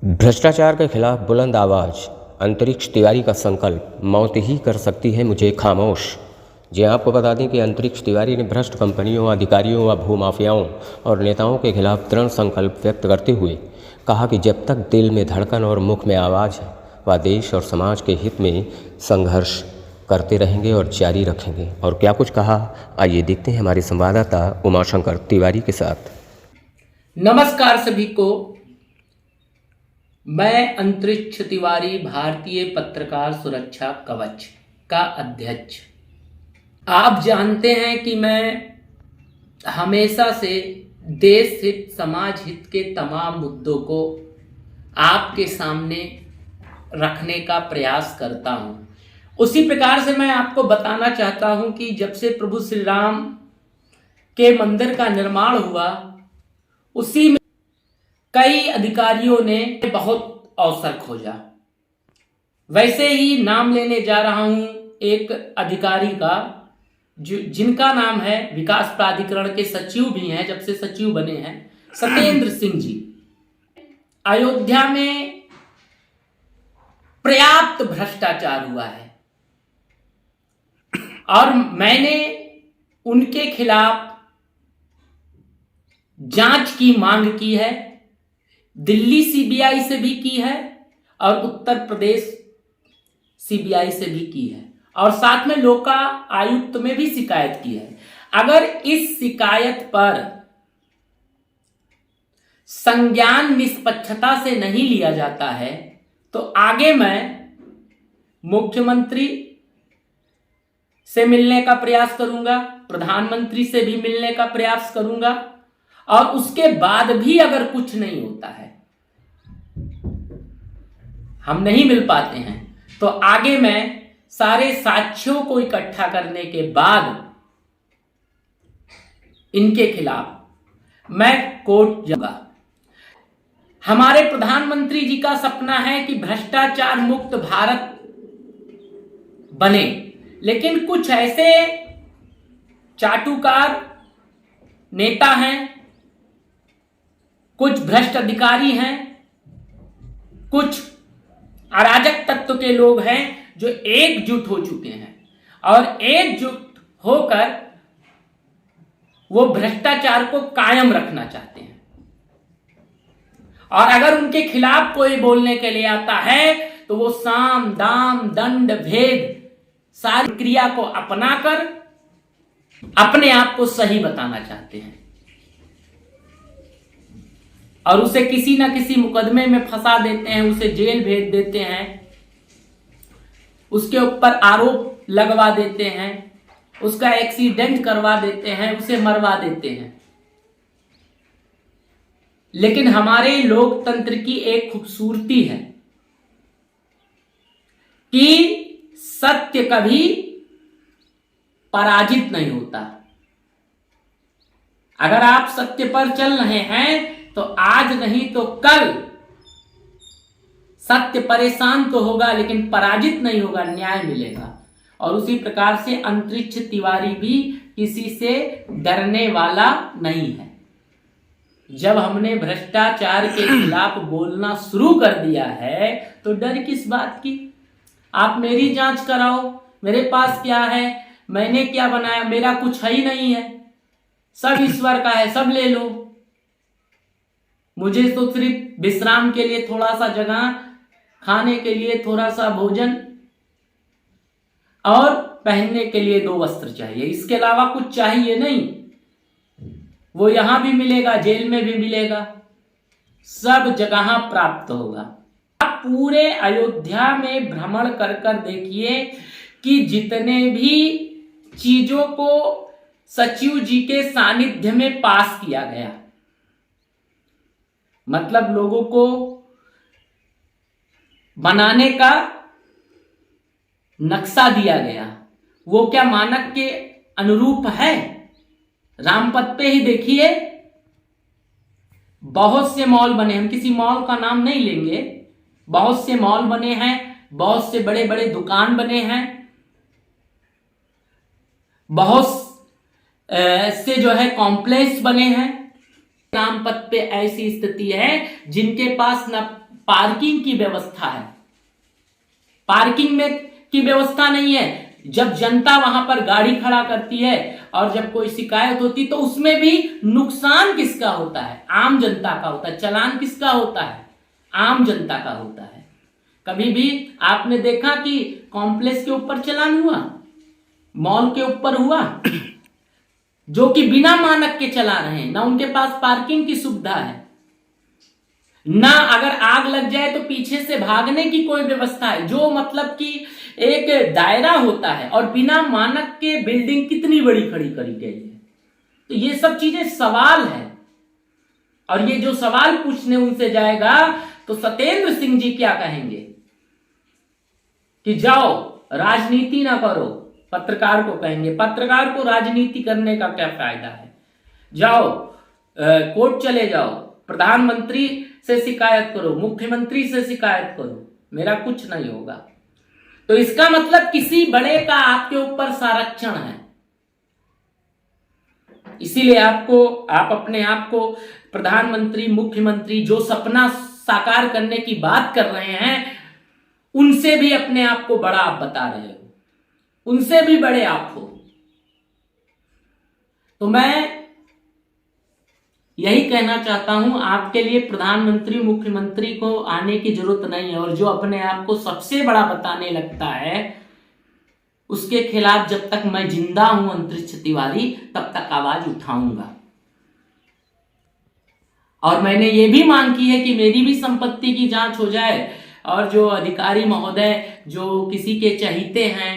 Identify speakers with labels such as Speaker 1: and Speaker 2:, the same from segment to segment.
Speaker 1: भ्रष्टाचार के खिलाफ बुलंद आवाज़, अंतरिक्ष तिवारी का संकल्प, मौत ही कर सकती है मुझे खामोश। जी आपको बता दें कि अंतरिक्ष तिवारी ने भ्रष्ट कंपनियों, अधिकारियों व भूमाफियाओं और नेताओं के खिलाफ दृढ़ संकल्प व्यक्त करते हुए कहा कि जब तक दिल में धड़कन और मुख में आवाज़ है वह देश और समाज के हित में संघर्ष करते रहेंगे और जारी रखेंगे। और क्या कुछ कहा, आइए देखते हैं हमारे संवाददाता उमाशंकर तिवारी के साथ।
Speaker 2: नमस्कार सभी को, मैं अंतरिक्ष तिवारी, भारतीय पत्रकार सुरक्षा कवच का अध्यक्ष। आप जानते हैं कि मैं हमेशा से देश हित, समाज हित के तमाम मुद्दों को आपके सामने रखने का प्रयास करता हूं। उसी प्रकार से मैं आपको बताना चाहता हूं कि जब से प्रभु श्री राम के मंदिर का निर्माण हुआ, उसी में कई अधिकारियों ने बहुत अवसर खोजा। वैसे ही नाम लेने जा रहा हूं एक अधिकारी का जिनका नाम है, विकास प्राधिकरण के सचिव भी हैं, जब से सचिव बने हैं, सत्येंद्र सिंह जी। अयोध्या में पर्याप्त भ्रष्टाचार हुआ है और मैंने उनके खिलाफ जांच की मांग की है। दिल्ली सीबीआई से भी की है और उत्तर प्रदेश सीबीआई से भी की है और साथ में लोका आयुक्त में भी शिकायत की है। अगर इस शिकायत पर संज्ञान निष्पक्षता से नहीं लिया जाता है तो आगे मैं मुख्यमंत्री से मिलने का प्रयास करूंगा, प्रधानमंत्री से भी मिलने का प्रयास करूंगा और उसके बाद भी अगर कुछ नहीं होता है, हम नहीं मिल पाते हैं, तो आगे मैं सारे साक्ष्यों को इकट्ठा करने के बाद इनके खिलाफ मैं कोर्ट जाऊंगा। हमारे प्रधानमंत्री जी का सपना है कि भ्रष्टाचार मुक्त भारत बने, लेकिन कुछ ऐसे चाटुकार नेता हैं, कुछ भ्रष्ट अधिकारी हैं, कुछ अराजक तत्व के लोग हैं जो एकजुट हो चुके हैं और एकजुट होकर वो भ्रष्टाचार को कायम रखना चाहते हैं। और अगर उनके खिलाफ कोई बोलने के लिए आता है तो वो साम दाम दंड भेद सारी क्रिया को अपनाकर अपने आप को सही बताना चाहते हैं और उसे किसी ना किसी मुकदमे में फंसा देते हैं, उसे जेल भेज देते हैं, उसके ऊपर आरोप लगवा देते हैं, उसका एक्सीडेंट करवा देते हैं, उसे मरवा देते हैं। लेकिन हमारे लोकतंत्र की एक खूबसूरती है कि सत्य कभी पराजित नहीं होता। अगर आप सत्य पर चल रहे हैं तो आज नहीं तो कल सत्य परेशान तो होगा लेकिन पराजित नहीं होगा, न्याय मिलेगा। और उसी प्रकार से अंतरिक्ष तिवारी भी किसी से डरने वाला नहीं है। जब हमने भ्रष्टाचार के खिलाफ बोलना शुरू कर दिया है तो डर किस बात की? आप मेरी जांच कराओ, मेरे पास क्या है, मैंने क्या बनाया, मेरा कुछ है ही नहीं है, सब ईश्वर का है, सब ले लो। मुझे तो सिर्फ विश्राम के लिए थोड़ा सा जगह, खाने के लिए थोड़ा सा भोजन और पहनने के लिए 2 वस्त्र चाहिए, इसके अलावा कुछ चाहिए नहीं। वो यहां भी मिलेगा, जेल में भी मिलेगा, सब जगह प्राप्त होगा। आप पूरे अयोध्या में भ्रमण कर कर देखिए कि जितने भी चीजों को सचिव जी के सानिध्य में पास किया गया, मतलब लोगों को बनाने का नक्शा दिया गया, वो क्या मानक के अनुरूप है? रामपथ पे ही देखिए, बहुत से मॉल बने, हम किसी मॉल का नाम नहीं लेंगे, बहुत से मॉल बने हैं, बहुत से बड़े बड़े दुकान बने हैं, बहुत से जो है कॉम्प्लेक्स बने हैं। रामपथ पे ऐसी स्थिति है जिनके पास न पार्किंग की व्यवस्था है, पार्किंग में की व्यवस्था नहीं है। जब जनता वहां पर गाड़ी खड़ा करती है और जब कोई शिकायत होती तो उसमें भी नुकसान किसका होता है? आम जनता का होता है। चालान किसका होता है? आम जनता का होता है। कभी भी आपने देखा कि कॉम्प्लेक्स के ऊपर चालान हुआ, मॉल के ऊपर हुआ, जो कि बिना मानक के चला रहे हैं, ना उनके पास पार्किंग की सुविधा है, ना अगर आग लग जाए तो पीछे से भागने की कोई व्यवस्था है, जो मतलब कि एक दायरा होता है, और बिना मानक के बिल्डिंग कितनी बड़ी खड़ी करी गई है। तो ये सब चीजें सवाल है, और ये जो सवाल पूछने उनसे जाएगा तो सत्येंद्र सिंह जी क्या कहेंगे कि जाओ राजनीति ना करो। पत्रकार को कहेंगे, पत्रकार को राजनीति करने का क्या फायदा है? जाओ कोर्ट चले जाओ, प्रधानमंत्री से शिकायत करो, मुख्यमंत्री से शिकायत करो, मेरा कुछ नहीं होगा। तो इसका मतलब किसी बड़े का आपके ऊपर संरक्षण है। इसीलिए आप अपने आप को प्रधानमंत्री, मुख्यमंत्री, जो सपना साकार करने की बात कर रहे हैं, उनसे भी अपने आप को बड़ा आप बता रहे हो, उनसे भी बड़े आप हो। तो मैं यही कहना चाहता हूं, आपके लिए प्रधानमंत्री, मुख्यमंत्री को आने की जरूरत नहीं है। और जो अपने आप को सबसे बड़ा बताने लगता है, उसके खिलाफ जब तक मैं जिंदा हूं अंतरिक्ष तिवारी, तब तक आवाज उठाऊंगा। और मैंने ये भी मांग की है कि मेरी भी संपत्ति की जांच हो जाए, और जो अधिकारी महोदय जो किसी के चहीते हैं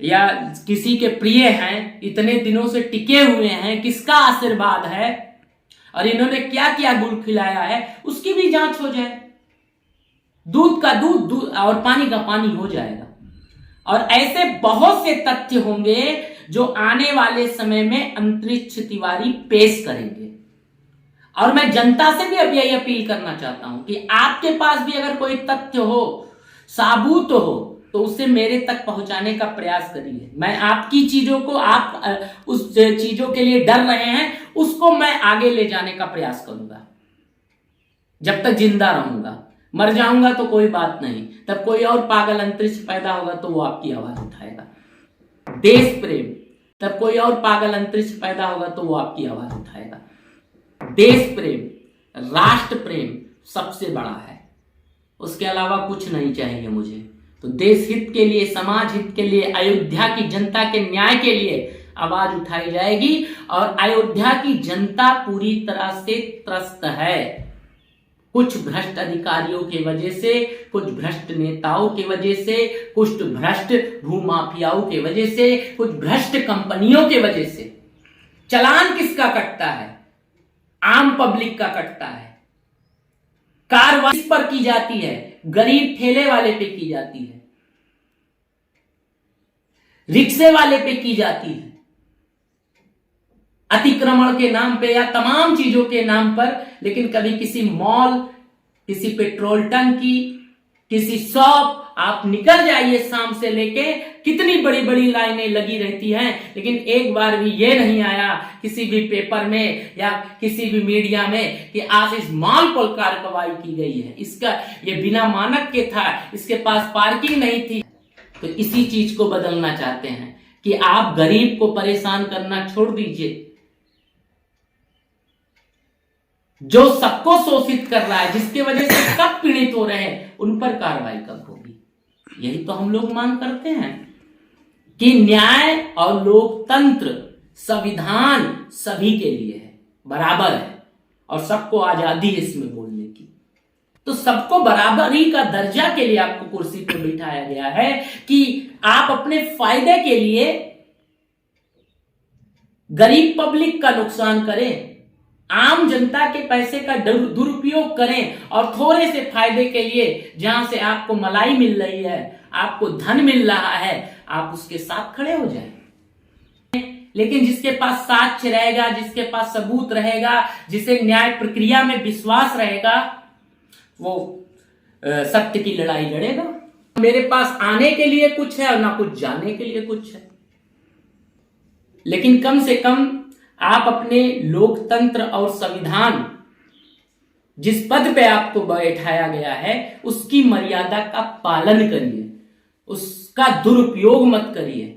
Speaker 2: या किसी के प्रिय हैं, इतने दिनों से टिके हुए हैं, किसका आशीर्वाद है और इन्होंने क्या क्या गुल खिलाया है, उसकी भी जांच हो जाए। दूध का दूध और पानी का पानी हो जाएगा। और ऐसे बहुत से तथ्य होंगे जो आने वाले समय में अंतरिक्ष तिवारी पेश करेंगे। और मैं जनता से भी अब यही अपील करना चाहता हूं कि आपके पास भी अगर कोई तथ्य हो, साबूत हो, तो उसे मेरे तक पहुंचाने का प्रयास करिए। मैं आपकी चीजों को, आप उस चीजों के लिए डर रहे हैं, उसको मैं आगे ले जाने का प्रयास करूंगा जब तक जिंदा रहूंगा। मर जाऊंगा तो कोई बात नहीं, तब कोई और पागल अंतरिक्ष पैदा होगा तो वो आपकी आवाज उठाएगा। देश प्रेम, तब कोई और पागल अंतरिक्ष पैदा होगा तो वो आपकी आवाज उठाएगा। देश प्रेम, राष्ट्र प्रेम सबसे बड़ा है, उसके अलावा कुछ नहीं चाहिए मुझे। तो देश हित के लिए, समाज हित के लिए, अयोध्या की जनता के न्याय के लिए आवाज उठाई जाएगी। और अयोध्या की जनता पूरी तरह से त्रस्त है, कुछ भ्रष्ट अधिकारियों की वजह से, कुछ भ्रष्ट नेताओं की वजह से, कुछ भ्रष्ट भूमाफियाओं की वजह से, कुछ भ्रष्ट कंपनियों की वजह से। चालान किसका कटता है? आम पब्लिक का कटता है। कार्रवाई पर की जाती है, गरीब ठेले वाले पे की जाती है, रिक्शे वाले पे की जाती है, अतिक्रमण के नाम पे या तमाम चीजों के नाम पर। लेकिन कभी किसी मॉल, किसी पेट्रोल टंकी, किसी शॉप, आप निकल जाइए शाम से लेके, कितनी बड़ी बड़ी लाइनें लगी रहती हैं, लेकिन एक बार भी ये नहीं आया किसी भी पेपर में या किसी भी मीडिया में कि आज इस मॉल पर कार्रवाई की गई है, इसका ये बिना मानक के था, इसके पास पार्किंग नहीं थी। तो इसी चीज को बदलना चाहते हैं कि आप गरीब को परेशान करना छोड़ दीजिए। जो सबको शोषित कर रहा है, जिसके वजह से सब पीड़ित हो रहे हैं, उन पर कार्रवाई कब होगी? यही तो हम लोग मांग करते हैं कि न्याय और लोकतंत्र, संविधान सभी के लिए है, बराबर है, और सबको आजादी है इसमें बोलने की। तो सबको बराबरी का दर्जा के लिए आपको कुर्सी पर बिठाया गया है कि आप अपने फायदे के लिए गरीब पब्लिक का नुकसान करें, आम जनता के पैसे का दुरुपयोग करें, और थोड़े से फायदे के लिए जहां से आपको मलाई मिल रही है, आपको धन मिल रहा है, आप उसके साथ खड़े हो जाएं। लेकिन जिसके पास साक्ष्य रहेगा, जिसके पास सबूत रहेगा, जिसे न्याय प्रक्रिया में विश्वास रहेगा, वो सत्य की लड़ाई लड़ेगा। मेरे पास आने के लिए कुछ है और ना कुछ जाने के लिए कुछ है, लेकिन कम से कम आप अपने लोकतंत्र और संविधान जिस पद पे आपको बैठाया गया है उसकी मर्यादा का पालन करिए, उसका दुरुपयोग मत करिए।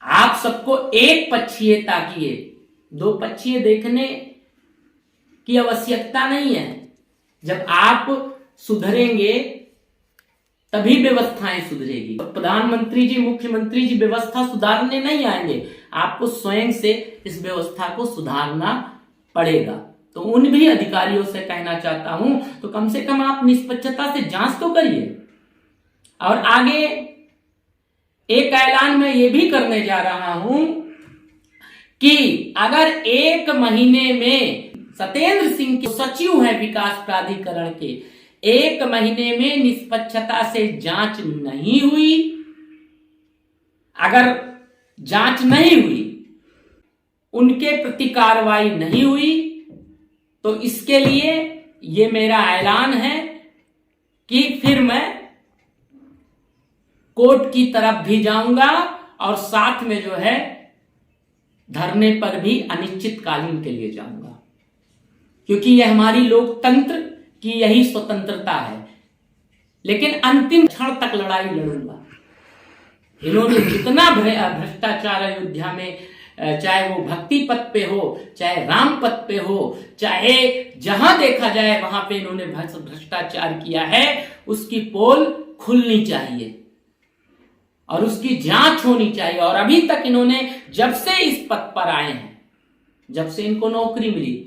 Speaker 2: आप सबको एक पक्षीय ताकिए, दो पक्षीय देखने की आवश्यकता नहीं है। जब आप सुधरेंगे तभी व्यवस्थाएं सुधरेगी। प्रधानमंत्री जी, मुख्यमंत्री जी व्यवस्था सुधारने नहीं आएंगे, आपको स्वयं से इस व्यवस्था को सुधारना पड़ेगा। तो उन भी अधिकारियों से कहना चाहता हूं, तो कम से कम आप निष्पक्षता से जांच तो करिए। और आगे एक ऐलान मैं ये भी करने जा रहा हूं कि अगर एक महीने में सत्येंद्र सिंह के सचिव हैं विकास प्राधिकरण के, एक महीने में निष्पक्षता से जांच नहीं हुई, अगर जांच नहीं हुई, उनके प्रति कार्रवाई नहीं हुई, तो इसके लिए ये मेरा ऐलान है कि फिर मैं कोर्ट की तरफ भी जाऊंगा और साथ में जो है धरने पर भी अनिश्चितकालीन के लिए जाऊंगा, क्योंकि यह हमारी लोकतंत्र की यही स्वतंत्रता है। लेकिन अंतिम क्षण तक लड़ाई लड़ूंगा। इन्होंने जितना भ्रष्टाचार अयोध्या में, चाहे वो भक्ति पथ पे हो, चाहे राम पथ पे हो, चाहे जहां देखा जाए वहां पे इन्होंने भ्रष्टाचार किया है, उसकी पोल खुलनी चाहिए और उसकी जांच होनी चाहिए। और अभी तक इन्होंने, जब से इस पद पर आए हैं, जब से इनको नौकरी मिली,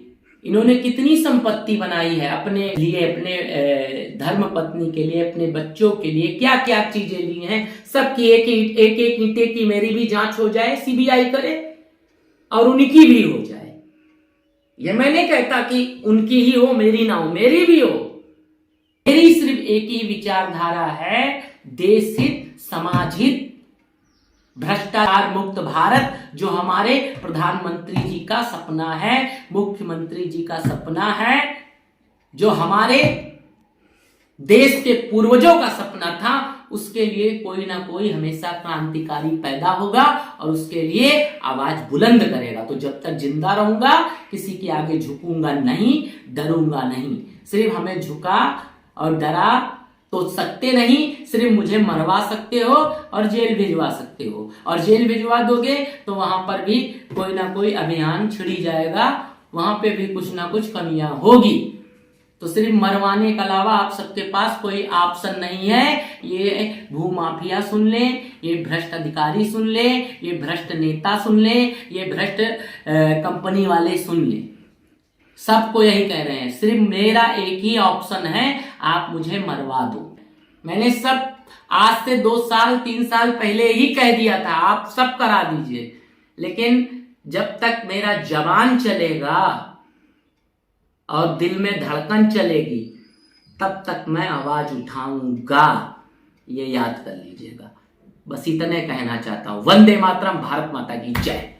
Speaker 2: इन्होंने कितनी संपत्ति बनाई है अपने लिए, अपने धर्म पत्नी के लिए, अपने बच्चों के लिए, क्या क्या चीजें ली हैं, सबकी एक एक ईंटे की मेरी भी जांच हो जाए, सीबीआई करे और उनकी भी हो जाए। ये मैं नहीं कहता कि उनकी ही हो, मेरी ना हो, मेरी भी हो। मेरी सिर्फ एक ही विचारधारा है, देश हित, समाज हित, भ्रष्टाचार मुक्त भारत, जो हमारे प्रधानमंत्री जी का सपना है, मुख्यमंत्री जी का सपना है, जो हमारे देश के पूर्वजों का सपना था, उसके लिए कोई ना कोई हमेशा क्रांतिकारी पैदा होगा और उसके लिए आवाज बुलंद करेगा। तो जब तक जिंदा रहूंगा किसी के आगे झुकूंगा नहीं, डरूंगा नहीं। सिर्फ हमें झुका और डरा तो सकते नहीं, सिर्फ मुझे मरवा सकते हो और जेल भिजवा सकते हो। और जेल भिजवा दोगे तो वहां पर भी कोई ना कोई अभियान छिड़ी जाएगा, वहां पे भी कुछ ना कुछ कमियां होगी। तो सिर्फ मरवाने के अलावा आप सबके पास कोई ऑप्शन नहीं है। ये भूमाफिया सुन ले, ये भ्रष्ट अधिकारी सुन ले, ये भ्रष्ट नेता सुन ले, ये भ्रष्ट कंपनी वाले सुन ले, सबको यही कह रहे हैं, सिर्फ मेरा एक ही ऑप्शन है, आप मुझे मरवा दो। मैंने सब आज से 2 साल 3 साल पहले ही कह दिया था, आप सब करा दीजिए। लेकिन जब तक मेरा जबान चलेगा और दिल में धड़कन चलेगी, तब तक मैं आवाज उठाऊंगा, ये याद कर लीजिएगा। बस इतने कहना चाहता हूं। वंदे मातरम, भारत माता की जय।